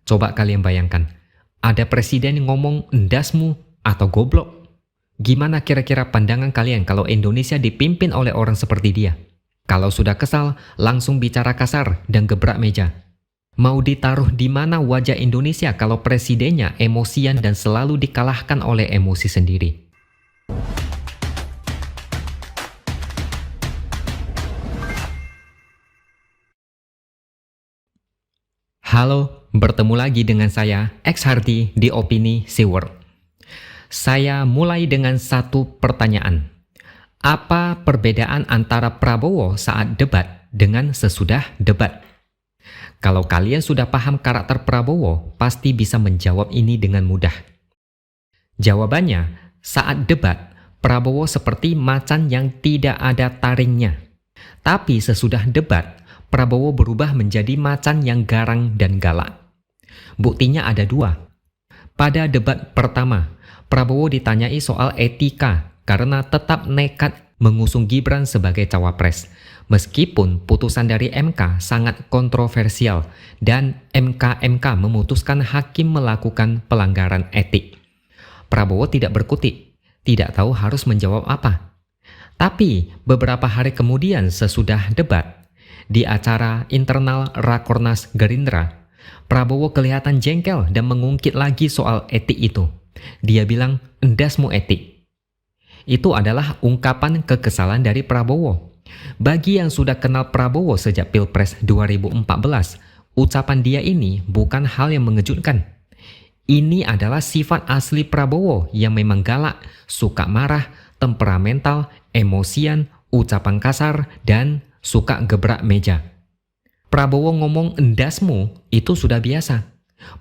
Coba kalian bayangkan, ada presiden yang ngomong endasmu atau goblok. Gimana kira-kira pandangan kalian kalau Indonesia dipimpin oleh orang seperti dia? Kalau sudah kesal, langsung bicara kasar dan gebrak meja. Mau ditaruh di mana wajah Indonesia kalau presidennya emosian dan selalu dikalahkan oleh emosi sendiri? Halo, bertemu lagi dengan saya, X Hardy di Opini Seaworld. Saya mulai dengan satu pertanyaan. Apa perbedaan antara Prabowo saat debat dengan sesudah debat? Kalau kalian sudah paham karakter Prabowo, pasti bisa menjawab ini dengan mudah. Jawabannya, saat debat, Prabowo seperti macan yang tidak ada taringnya. Tapi sesudah debat, Prabowo berubah menjadi macan yang garang dan galak. Buktinya ada dua. Pada debat pertama, Prabowo ditanyai soal etika karena tetap nekat mengusung Gibran sebagai cawapres. Meskipun putusan dari MK sangat kontroversial dan MK memutuskan hakim melakukan pelanggaran etik. Prabowo tidak berkutik, tidak tahu harus menjawab apa. Tapi beberapa hari kemudian sesudah debat, di acara internal Rakornas Gerindra, Prabowo kelihatan jengkel dan mengungkit lagi soal etik itu. Dia bilang, endasmu etik. Itu adalah ungkapan kekesalan dari Prabowo. Bagi yang sudah kenal Prabowo sejak Pilpres 2014, ucapan dia ini bukan hal yang mengejutkan. Ini adalah sifat asli Prabowo yang memang galak, suka marah, temperamental, emosian, ucapan kasar, dan suka gebrak meja. Prabowo ngomong endasmu itu sudah biasa.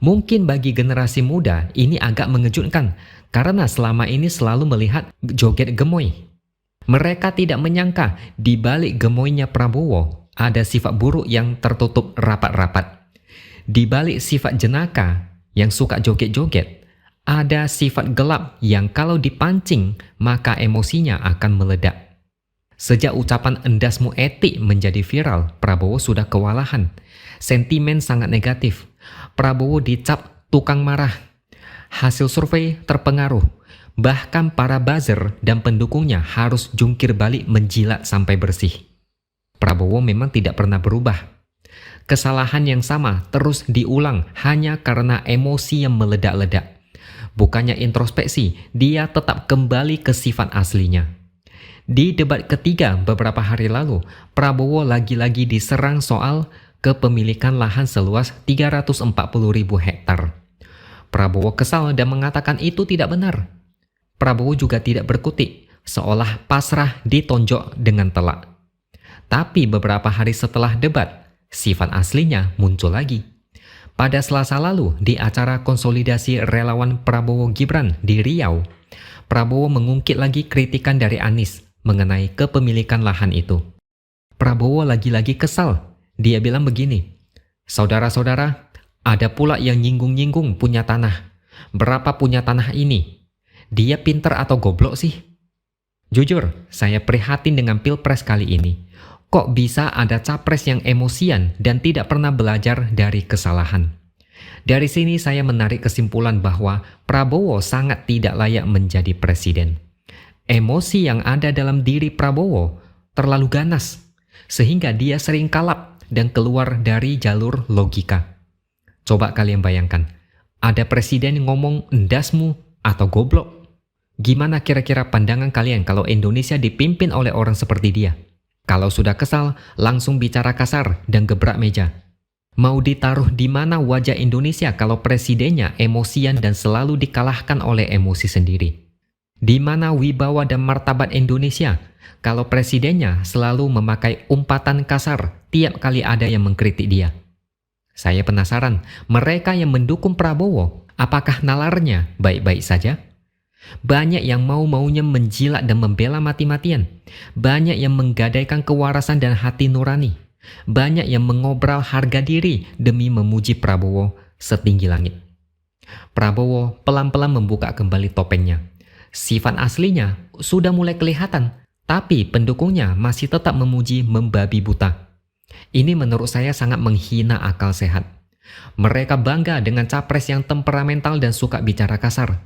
Mungkin bagi generasi muda ini agak mengejutkan karena selama ini selalu melihat joget gemoy. Mereka tidak menyangka di balik gemoynya Prabowo ada sifat buruk yang tertutup rapat-rapat. Di balik sifat jenaka yang suka joget-joget, ada sifat gelap yang kalau dipancing maka emosinya akan meledak. Sejak ucapan endasmu etik menjadi viral, Prabowo sudah kewalahan. Sentimen sangat negatif. Prabowo dicap tukang marah. Hasil survei terpengaruh. Bahkan para buzzer dan pendukungnya harus jungkir balik menjilat sampai bersih. Prabowo memang tidak pernah berubah. Kesalahan yang sama terus diulang hanya karena emosi yang meledak-ledak. Bukannya introspeksi, dia tetap kembali ke sifat aslinya. Di debat ketiga beberapa hari lalu, Prabowo lagi-lagi diserang soal kepemilikan lahan seluas 340.000 hektar. Prabowo kesal dan mengatakan itu tidak benar. Prabowo juga tidak berkutik, seolah pasrah ditonjok dengan telak. Tapi beberapa hari setelah debat, sifat aslinya muncul lagi. Pada Selasa lalu, di acara konsolidasi relawan Prabowo Gibran di Riau, Prabowo mengungkit lagi kritikan dari Anies mengenai kepemilikan lahan itu. Prabowo lagi-lagi kesal. Dia bilang begini, saudara-saudara, ada pula yang nyinggung-nyinggung punya tanah. Berapa punya tanah ini? Dia pinter atau goblok sih? Jujur, saya prihatin dengan Pilpres kali ini. Kok bisa ada capres yang emosian dan tidak pernah belajar dari kesalahan? Dari sini saya menarik kesimpulan bahwa Prabowo sangat tidak layak menjadi presiden. Emosi yang ada dalam diri Prabowo terlalu ganas, sehingga dia sering kalap dan keluar dari jalur logika. Coba kalian bayangkan, ada presiden yang ngomong endasmu atau goblok. Gimana kira-kira pandangan kalian kalau Indonesia dipimpin oleh orang seperti dia? Kalau sudah kesal, langsung bicara kasar dan gebrak meja. Mau ditaruh di mana wajah Indonesia kalau presidennya emosian dan selalu dikalahkan oleh emosi sendiri? Di mana wibawa dan martabat Indonesia kalau presidennya selalu memakai umpatan kasar tiap kali ada yang mengkritik dia? Saya penasaran, mereka yang mendukung Prabowo, apakah nalarnya baik-baik saja? Banyak yang mau-maunya menjilat dan membela mati-matian. Banyak yang menggadaikan kewarasan dan hati nurani. Banyak yang mengobral harga diri demi memuji Prabowo setinggi langit. Prabowo pelan-pelan membuka kembali topengnya. Sifat aslinya sudah mulai kelihatan, tapi pendukungnya masih tetap memuji membabi buta. Ini menurut saya sangat menghina akal sehat. Mereka bangga dengan capres yang temperamental dan suka bicara kasar.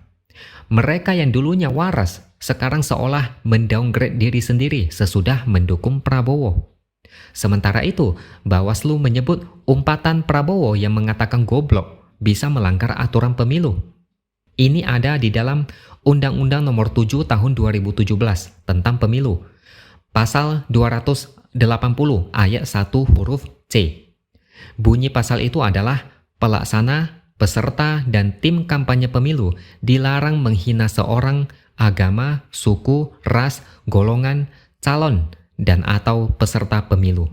Mereka yang dulunya waras, sekarang seolah mendowngrade diri sendiri sesudah mendukung Prabowo. Sementara itu, Bawaslu menyebut umpatan Prabowo yang mengatakan goblok bisa melanggar aturan pemilu. Ini ada di dalam Undang-Undang Nomor 7 Tahun 2017 tentang Pemilu, Pasal 280 ayat 1 huruf C. Bunyi pasal itu adalah pelaksana, peserta, dan tim kampanye pemilu dilarang menghina seorang, agama, suku, ras, golongan, calon, dan atau peserta pemilu.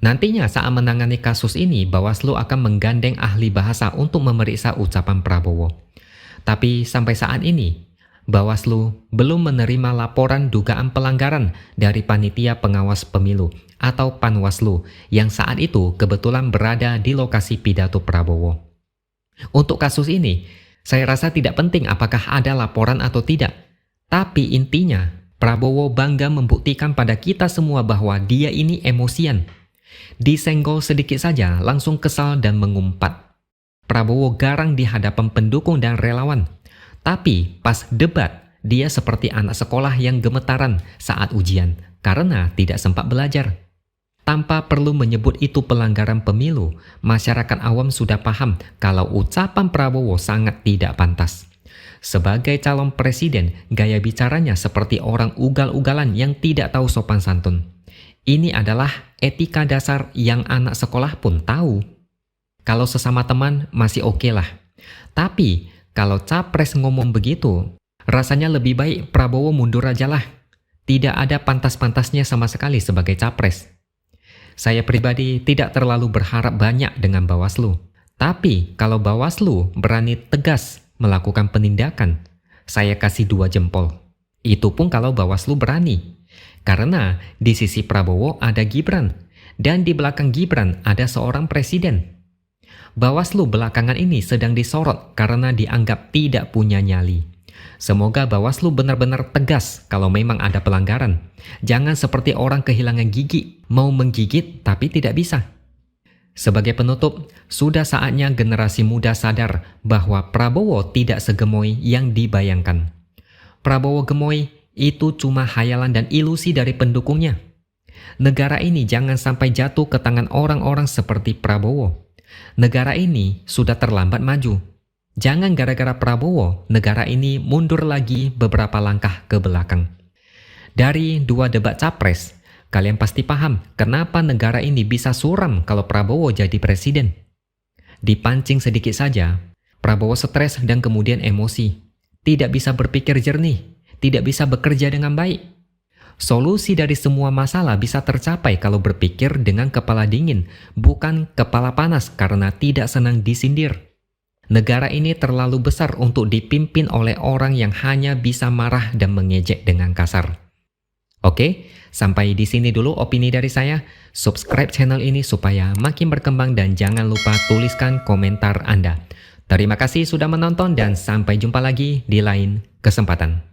Nantinya saat menangani kasus ini, Bawaslu akan menggandeng ahli bahasa untuk memeriksa ucapan Prabowo. Tapi sampai saat ini, Bawaslu belum menerima laporan dugaan pelanggaran dari Panitia Pengawas Pemilu atau Panwaslu yang saat itu kebetulan berada di lokasi pidato Prabowo. Untuk kasus ini, saya rasa tidak penting apakah ada laporan atau tidak. Tapi intinya, Prabowo bangga membuktikan pada kita semua bahwa dia ini emosian. Disenggol sedikit saja langsung kesal dan mengumpat. Prabowo garang di hadapan pendukung dan relawan. Tapi pas debat, dia seperti anak sekolah yang gemetaran saat ujian karena tidak sempat belajar. Tanpa perlu menyebut itu pelanggaran pemilu, masyarakat awam sudah paham kalau ucapan Prabowo sangat tidak pantas. Sebagai calon presiden, gaya bicaranya seperti orang ugal-ugalan yang tidak tahu sopan santun. Ini adalah etika dasar yang anak sekolah pun tahu. Kalau sesama teman masih oke lah. Tapi kalau capres ngomong begitu, rasanya lebih baik Prabowo mundur aja lah. Tidak ada pantas-pantasnya sama sekali sebagai capres. Saya pribadi tidak terlalu berharap banyak dengan Bawaslu. Tapi kalau Bawaslu berani tegas melakukan penindakan, saya kasih 2 jempol. Itu pun kalau Bawaslu berani. Karena di sisi Prabowo ada Gibran, dan di belakang Gibran ada seorang presiden. Bawaslu belakangan ini sedang disorot karena dianggap tidak punya nyali. Semoga Bawaslu benar-benar tegas kalau memang ada pelanggaran. Jangan seperti orang kehilangan gigi, mau menggigit tapi tidak bisa. Sebagai penutup, sudah saatnya generasi muda sadar bahwa Prabowo tidak segemoy yang dibayangkan. Prabowo gemoy itu cuma hayalan dan ilusi dari pendukungnya. Negara ini jangan sampai jatuh ke tangan orang-orang seperti Prabowo. Negara ini sudah terlambat maju. Jangan gara-gara Prabowo, negara ini mundur lagi beberapa langkah ke belakang. Dari 2 debat capres, kalian pasti paham kenapa negara ini bisa suram kalau Prabowo jadi presiden. Dipancing sedikit saja, Prabowo stres dan kemudian emosi. Tidak bisa berpikir jernih, tidak bisa bekerja dengan baik. Solusi dari semua masalah bisa tercapai kalau berpikir dengan kepala dingin, bukan kepala panas karena tidak senang disindir. Negara ini terlalu besar untuk dipimpin oleh orang yang hanya bisa marah dan mengejek dengan kasar. Oke, sampai di sini dulu opini dari saya. Subscribe channel ini supaya makin berkembang dan jangan lupa tuliskan komentar Anda. Terima kasih sudah menonton dan sampai jumpa lagi di lain kesempatan.